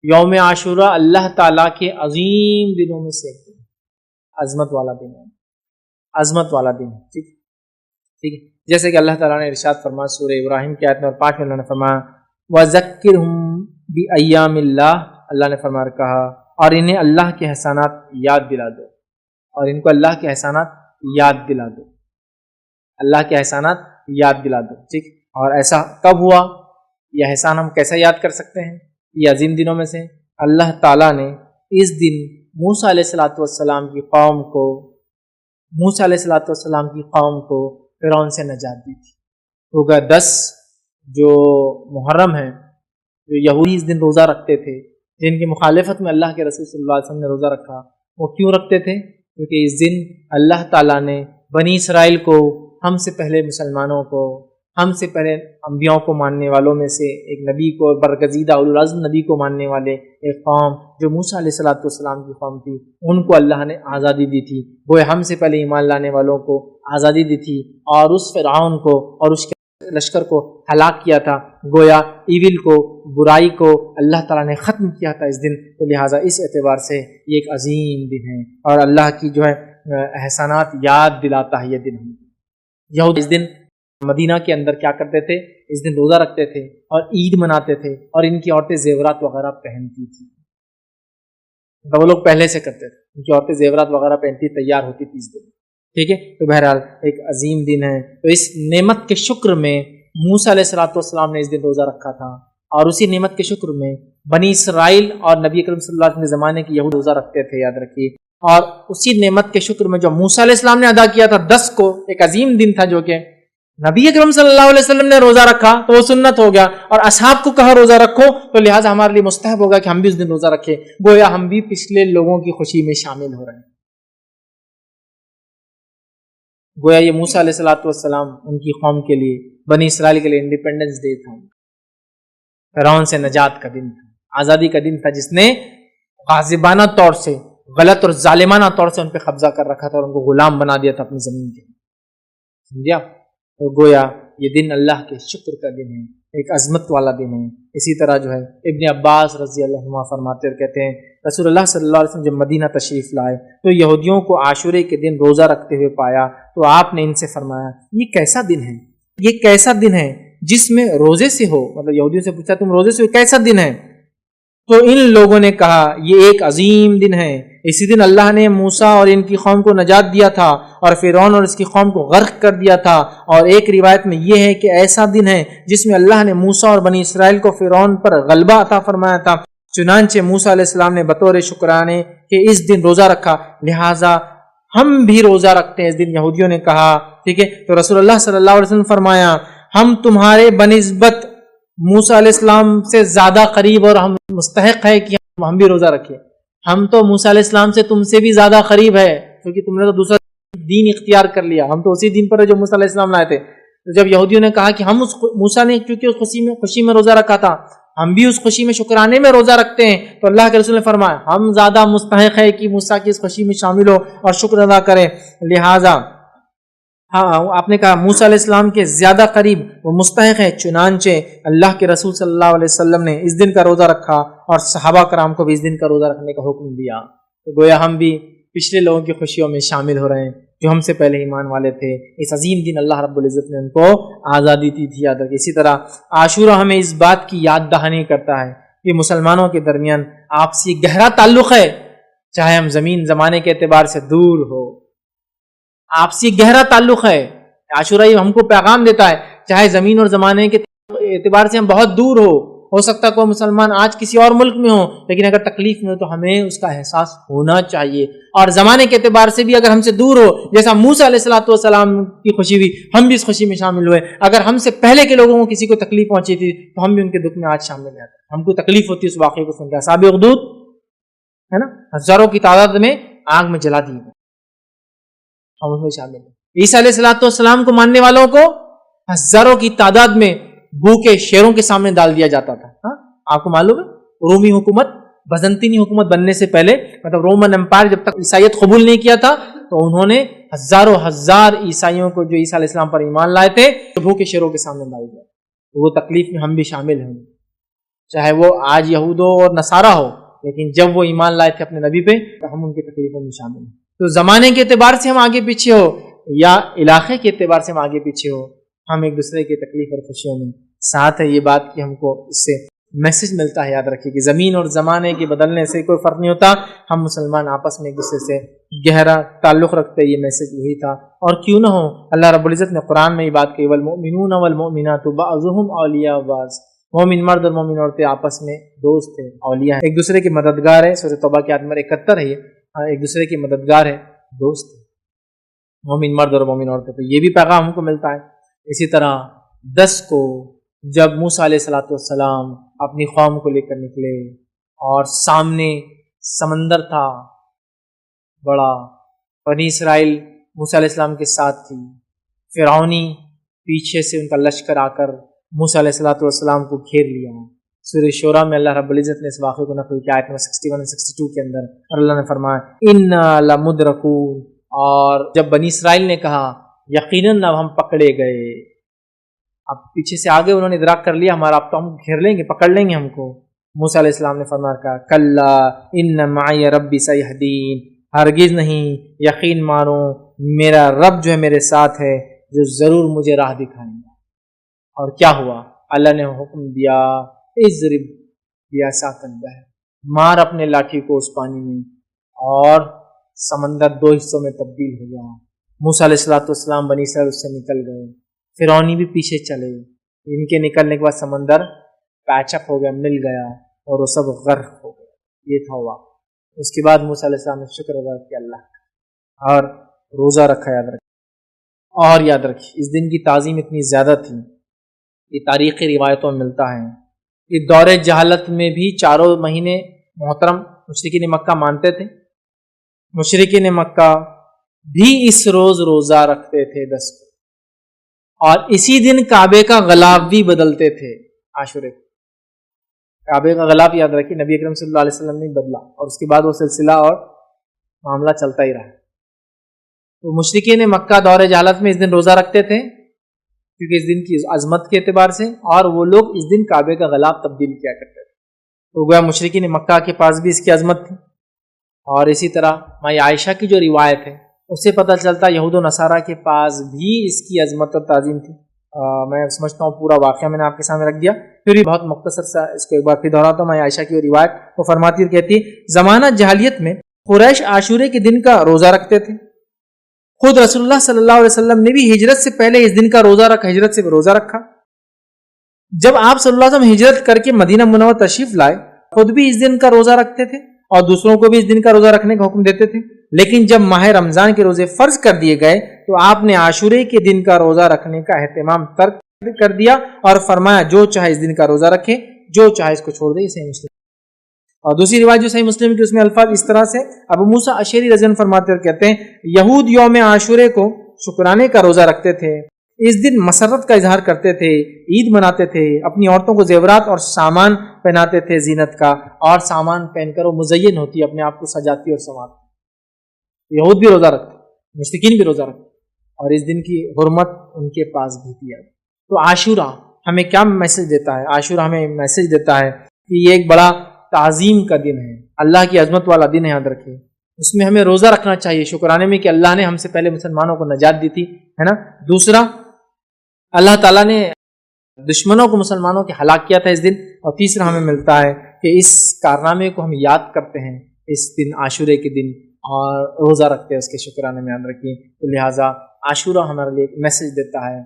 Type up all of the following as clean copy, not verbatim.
یوم عاشورہ اللہ تعالیٰ کے عظیم دنوں میں سے ایک دن، عظمت والا دن ہے، عظمت والا دن ہے، ٹھیک ہے، جیسے کہ اللہ تعالیٰ نے ارشاد فرمایا سورہ ابراہیم کی آیت نمبر 5 میں اللہ نے فرمایا وَذَكِّرْهُمْ بِأَيَّامِ اللَّهِ، اللہ نے فرمایا کہا اور انہیں اللہ کے احسانات یاد دلا دو، اور ان کو اللہ کے احسانات یاد دلا دو، اللہ کے احسانات یاد دلا دو، ٹھیک۔ اور ایسا کب ہوا؟ یہ احسان ہم کیسا یاد کر سکتے ہیں؟ یہ عظیم دنوں میں سے اللہ تعالیٰ نے اس دن موسیٰ علیہ السلام کی قوم کو فرعون سے نجات دی تھی۔ ہوگا 10 جو محرم ہے، جو یہودی اس دن روزہ رکھتے تھے، جن کی مخالفت میں اللہ کے رسول صلی اللہ علیہ وسلم نے روزہ رکھا، وہ کیوں رکھتے تھے؟ کیونکہ اس دن اللہ تعالیٰ نے بنی اسرائیل کو، ہم سے پہلے مسلمانوں کو، ہم سے پہلے انبیاء کو ماننے والوں میں سے ایک نبی کو، برگزیدہ اولوالعزم نبی کو ماننے والے ایک قوم جو موسیٰ علیہ السلام کی قوم تھی، ان کو اللہ نے آزادی دی تھی۔ وہ ہم سے پہلے ایمان لانے والوں کو آزادی دی تھی، اور اس فرعون کو اور اس کے لشکر کو ہلاک کیا تھا، گویا ایول کو، برائی کو اللہ تعالیٰ نے ختم کیا تھا اس دن۔ تو لہٰذا اس اعتبار سے یہ ایک عظیم دن ہے، اور اللہ کی جو ہے احسانات یاد دلاتا ہے یہ دن ہم۔ یہود اس دن مدینہ کے اندر کیا کرتے تھے؟ اس دن روزہ رکھتے تھے اور عید مناتے تھے، اور ان کی عورتیں زیورات وغیرہ پہنتی تھی، تو وہ لوگ پہلے سے کرتے تھے، ان کی عورتیں زیورات وغیرہ پہنتی تیار ہوتی تھی اس دن، ٹھیک ہے۔ تو بہرحال ایک عظیم دن ہے۔ تو اس نعمت کے شکر میں موسیٰ علیہ السلام نے اس دن روزہ رکھا تھا، اور اسی نعمت کے شکر میں بنی اسرائیل اور نبی اکرم صلی اللہ علیہ وسلم کے زمانے کے یہود روزہ رکھتے تھے، یاد رکھیے۔ اور اسی نعمت کے شکر میں جو موسیٰ علیہ السلام نے ادا کیا تھا 10 کو، ایک عظیم دن تھا جو کہ نبی اکرم صلی اللہ علیہ وسلم نے روزہ رکھا تو وہ سنت ہو گیا، اور اصحاب کو کہا روزہ رکھو، تو لہٰذا ہمارے لیے مستحب ہوگا کہ ہم بھی اس دن روزہ رکھیں، گویا ہم بھی پچھلے لوگوں کی خوشی میں شامل ہو رہے ہیں۔ گویا یہ موسیٰ علیہ السلام ان کی قوم کے لیے، بنی اسرائیل کے لیے انڈیپینڈنس ڈے تھا، فرعون سے نجات کا دن تھا، آزادی کا دن تھا، جس نے غاصبانہ طور سے، غلط اور ظالمانہ طور سے ان پہ قبضہ کر رکھا تھا اور ان کو غلام بنا دیا تھا اپنی زمین کے، سمجھا؟ تو گویا یہ دن اللہ کے شکر کا دن ہے، ایک عظمت والا دن ہے۔ اسی طرح جو ہے ابن عباس رضی اللہ عنہ فرماتے اور کہتے ہیں رسول اللہ صلی اللہ علیہ وسلم جب مدینہ تشریف لائے تو یہودیوں کو عاشورے کے دن روزہ رکھتے ہوئے پایا، تو آپ نے ان سے فرمایا یہ کیسا دن ہے، یہ کیسا دن ہے جس میں روزے سے ہو، مطلب یہودیوں سے پوچھا تم روزے سے ہو، کیسا دن ہے؟ تو ان لوگوں نے کہا یہ ایک عظیم دن ہے، اسی دن اللہ نے موسیٰ اور ان کی قوم کو نجات دیا تھا اور فرعون اور اس کی قوم کو غرق کر دیا تھا، اور ایک روایت میں یہ ہے کہ ایسا دن ہے جس میں اللہ نے موسیٰ اور بنی اسرائیل کو فرعون پر غلبہ عطا فرمایا تھا، چنانچہ موسیٰ علیہ السلام نے بطور شکرانے کہ اس دن روزہ رکھا، لہٰذا ہم بھی روزہ رکھتے ہیں اس دن، یہودیوں نے کہا، ٹھیک ہے۔ تو رسول اللہ صلی اللہ علیہ وسلم فرمایا ہم تمہارے بنسبت موسیٰ علیہ السلام سے زیادہ قریب اور ہم مستحق ہے کہ ہم بھی روزہ رکھیں، ہم تو موسیٰ علیہ السلام سے تم سے بھی زیادہ قریب ہے، کیونکہ تم نے تو دوسرا دین اختیار کر لیا، ہم تو اسی دین پر جو موسیٰ علیہ السلام لائے تھے۔ جب یہودیوں نے کہا کہ ہم اس موسیٰ نے کیونکہ اس خوشی میں روزہ رکھا تھا، ہم بھی اس خوشی میں شکرانے میں روزہ رکھتے ہیں، تو اللہ کے رسول نے فرمایا ہم زیادہ مستحق ہے کہ موسیٰ کی اس خوشی میں شامل ہو اور شکر ادا کریں، لہٰذا آپ نے کہا موسیٰ علیہ السلام کے زیادہ قریب وہ مستحق ہے، چنانچہ اللہ کے رسول صلی اللہ علیہ وسلم نے اس دن کا روزہ رکھا اور صحابہ کرام کو بھی اس دن کا روزہ رکھنے کا حکم دیا، تو گویا ہم بھی پچھلے لوگوں کی خوشیوں میں شامل ہو رہے ہیں جو ہم سے پہلے ایمان والے تھے۔ اس عظیم دن اللہ رب العزت نے ان کو آزادی دی تھی، یاد رکھیں۔ اسی طرح عاشورہ ہمیں اس بات کی یاد دہانی کرتا ہے کہ مسلمانوں کے درمیان آپسی گہرا تعلق ہے، چاہے ہم زمین زمانے کے اعتبار سے دور ہو، آپسی گہرا تعلق ہے۔ عاشورہ ہم کو پیغام دیتا ہے چاہے زمین اور زمانے کے اعتبار سے ہم بہت دور ہو سکتا کوئی مسلمان آج کسی اور ملک میں ہو، لیکن اگر تکلیف میں ہو تو ہمیں اس کا احساس ہونا چاہیے، اور زمانے کے اعتبار سے بھی اگر ہم سے دور ہو، جیسا موسیٰ علیہ السلام کی خوشی ہوئی ہم بھی اس خوشی میں شامل ہوئے، اگر ہم سے پہلے کے لوگوں کو کسی کو تکلیف پہنچی تھی تو ہم بھی ان کے دکھ میں آج شامل ہیں، ہم کو تکلیف ہوتی ہے اس واقعے کو سن کے۔ اصحاب اخدود ہے نا، ہزاروں کی تعداد میں آگ میں جلا دیے، ہم اس میں شامل ہیں۔ عیسیٰ علیہ السلام کو ماننے والوں کو ہزاروں کی تعداد میں بھوکے شیروں کے سامنے ڈال دیا جاتا تھا۔ آپ کو معلوم ہے رومی حکومت، بازنطینی حکومت بننے سے پہلے، مطلب رومن امپائر جب تک عیسائیت قبول نہیں کیا تھا تو انہوں نے ہزاروں ہزار عیسائیوں کو جو عیسیٰ علیہ السلام پر ایمان لائے تھے بھوکے شیروں کے سامنے ڈال دیا، وہ تکلیف میں ہم بھی شامل ہیں۔ چاہے وہ آج یہود ہو اور نصارہ ہو، لیکن جب وہ ایمان لائے تھے اپنے نبی پہ تو ہم ان کی تکلیفوں میں شامل ہیں. تو زمانے کے اعتبار سے ہم آگے پیچھے ہو یا علاقے کے اعتبار سے ہم آگے پیچھے ہو، ہم ایک دوسرے کی تکلیف اور خوشیوں میں ساتھ ہے. یہ بات کہ ہم کو اس سے میسج ملتا ہے، یاد رکھیے کہ زمین اور زمانے کے بدلنے سے کوئی فرق نہیں ہوتا. ہم مسلمان آپس میں ایک دوسرے سے گہرا تعلق رکھتے، یہ میسج وہی تھا. اور کیوں نہ ہو، اللہ رب العزت نے قرآن میں یہ بات کہی، والمؤمنون والمؤمنات بعضهم اولیاء بعض. مومن مرد اور مومن عورتیں آپس میں دوست ہیں، اولیاء ہیں، ایک دوسرے کے مددگار ہیں. سورۃ توبہ کی آیت نمبر 71 ہے یہ، ایک دوسرے کے مددگار ہیں، دوست ہیں مومن مرد اور مومن عورتیں. تو یہ بھی پیغام ہم کو ملتا ہے. اسی طرح 10 کو جب موسیٰ علیہ السلام اپنی قوم کو لے کر نکلے اور سامنے سمندر تھا بڑا، بنی اسرائیل موسیٰ علیہ السلام کے ساتھ تھی، فرعونی پیچھے سے ان کا لشکر آ کر موسیٰ علیہ السلام کو گھیر لیا. سورہ شورا میں اللہ رب العزت نے اس واقعے کو نقل کیا آیت نمبر 61 اور 62 کے اندر، اور اللہ نے فرمایا انا لمدرکون. اور جب بنی اسرائیل نے کہا یقیناً اب ہم پکڑے گئے، اب پیچھے سے آگے انہوں نے ادراک کر لیا ہمارا اب تو ہم گھیر لیں گے، پکڑ لیں گے ہم کو. موسیٰ علیہ السلام نے فرمایا کہا کلا ان معی ربی سیہدین، ہرگز نہیں، یقین مانو میرا رب جو ہے میرے ساتھ ہے، جو ضرور مجھے راہ دکھائیں گا. اور کیا ہوا؟ اللہ نے حکم دیا اضرب بعصاک البحر، مار اپنے لاٹھی کو اس پانی میں، اور سمندر 2 حصوں میں تبدیل ہو گیا. موسیٰ علیہ السلام بنی اسرائیل اس سے نکل گئے، فرعونی بھی پیچھے چلے. ان کے نکلنے کے بعد سمندر پیچ اپ ہو گیا، مل گیا، اور وہ سب غرق ہو گئے. یہ تھا ہوا. اس کے بعد موسیٰ علیہ السلام نے شکر ادا کیا اللہ کا، اور روزہ رکھا. یاد رکھیں، اور یاد رکھیں اس دن کی تعظیم اتنی زیادہ تھی، یہ تاریخی روایتوں میں ملتا ہے. یہ دور جہالت میں بھی 4 مہینے محترم مشرکین مکہ مانتے تھے. مشرکین مکہ بھی اس روز روزہ رکھتے تھے 10 کو، اور اسی دن کعبے کا غلاف بھی بدلتے تھے. عاشورے کو کعبے کا غلاف یاد رکھیے نبی اکرم صلی اللہ علیہ وسلم نے بدلا، اور اس کے بعد وہ سلسلہ اور معاملہ چلتا ہی رہا. تو مشرکین مکہ دور جہالت میں اس دن روزہ رکھتے تھے کیونکہ اس دن کی عظمت کے اعتبار سے، اور وہ لوگ اس دن کعبے کا غلاف تبدیل کیا کرتے تھے. تو گویا مشرکین مکہ کے پاس بھی اس کی عظمت تھی. اور اسی طرح ماں عائشہ کی جو روایت ہے اس سے پتہ چلتا یہود و نصارہ کے پاس بھی اس کی عظمت اور تعظیم تھی. میں سمجھتا ہوں پورا واقعہ میں نے آپ کے سامنے رکھ دیا، پھر بھی بہت مختصر سا اس کو ایک بار پھر دہراتا ہوں. ماں عائشہ کی روایت وہ فرماتی اور کہتی زمانہ جاہلیت میں قریش عاشورے کے دن کا روزہ رکھتے تھے. خود رسول اللہ صلی اللہ علیہ وسلم نے بھی ہجرت سے پہلے اس دن کا روزہ رکھا، ہجرت سے روزہ رکھا. جب آپ صلی اللہ علیہ وسلم ہجرت کر کے مدینہ منورہ تشریف لائے، خود بھی اس دن کا روزہ رکھتے تھے اور دوسروں کو بھی اس دن کا روزہ رکھنے کا حکم دیتے تھے. لیکن جب ماہ رمضان کے روزے فرض کر دیے گئے تو آپ نے عاشورے کے دن کا روزہ رکھنے کا اہتمام ترک کر دیا اور فرمایا جو چاہے اس دن کا روزہ رکھے، جو چاہے اس کو چھوڑ دے. صحیح مسلم. اور دوسری روایت جو صحیح مسلم کی اس میں الفاظ اس طرح سے ابو موسیٰ اشعری رضی اللہ عنہ فرماتے اور کہتے ہیں یہود یوم عاشورے کو شکرانے کا روزہ رکھتے تھے. اس دن مسرت کا اظہار کرتے تھے، عید مناتے تھے، اپنی عورتوں کو زیورات اور سامان پہناتے تھے زینت کا، اور سامان پہن کر وہ مزین ہوتی، اپنے آپ کو سجاتی اور سنوارتی. یہود بھی روزہ رکھتے، مشرکین بھی روزہ رکھتے، اور اس دن کی حرمت ان کے پاس بھی تھی. تو عاشورہ ہمیں کیا میسج دیتا ہے؟ عاشورہ ہمیں میسج دیتا ہے کہ یہ ایک بڑا تعظیم کا دن ہے، اللہ کی عظمت والا دن ہے. یاد رکھیں اس میں ہمیں روزہ رکھنا چاہیے شکرانے میں کہ اللہ نے ہم سے پہلے مسلمانوں کو نجات دی تھی، ہے نا. دوسرا، اللہ تعالیٰ نے دشمنوں کو مسلمانوں کے ہلاک کیا تھا اس دن. اور تیسرا ہمیں ملتا ہے کہ اس کارنامے کو ہم یاد کرتے ہیں اس دن عاشورے کے دن، اور روزہ رکھتے ہیں اس کے شکرانے میں. یاد رکھیں تو لہٰذا عاشورہ ہمارے لیے ایک میسج دیتا ہے،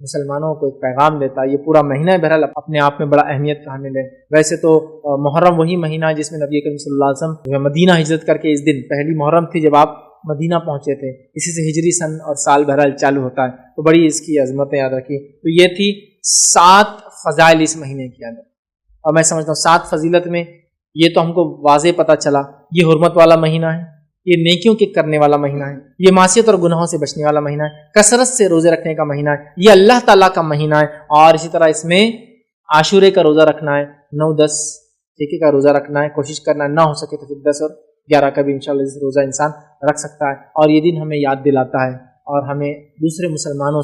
مسلمانوں کو ایک پیغام دیتا ہے. یہ پورا مہینہ بہرحال اپنے آپ میں بڑا اہمیت کا حامل ہے. ویسے تو محرم وہی مہینہ ہے جس میں نبی کریم صلی اللہ علیہ وسلم مدینہ ہجرت کر کے اس دن پہلی محرم تھی جب آپ مدینہ پہنچے تھے، اسی سے ہجری سن اور سال بہرحال چالو ہوتا ہے. تو بڑی اس کی عظمتیں یاد رکھی. تو یہ تھی 7 فضائل اس مہینے کی عادت. اور میں سمجھتا ہوں 7 فضیلت میں یہ تو ہم کو واضح پتہ چلا، یہ حرمت والا مہینہ ہے، یہ نیکیوں کے کرنے والا مہینہ ہے، یہ معصیت اور گناہوں سے بچنے والا مہینہ ہے، کثرت سے روزے رکھنے کا مہینہ ہے، یہ اللہ تعالیٰ کا مہینہ ہے. اور اسی طرح اس میں عاشورے کا روزہ رکھنا ہے، 9-10 ٹھیکے کا روزہ رکھنا ہے، کوشش کرنا ہے، نہ ہو سکے تو پھر 10 اور 11 کا بھی انشاءاللہ روزہ انسان رکھ سکتا ہے. اور یہ دن ہمیں یاد دلاتا ہے اور ہمیں دوسرے مسلمانوں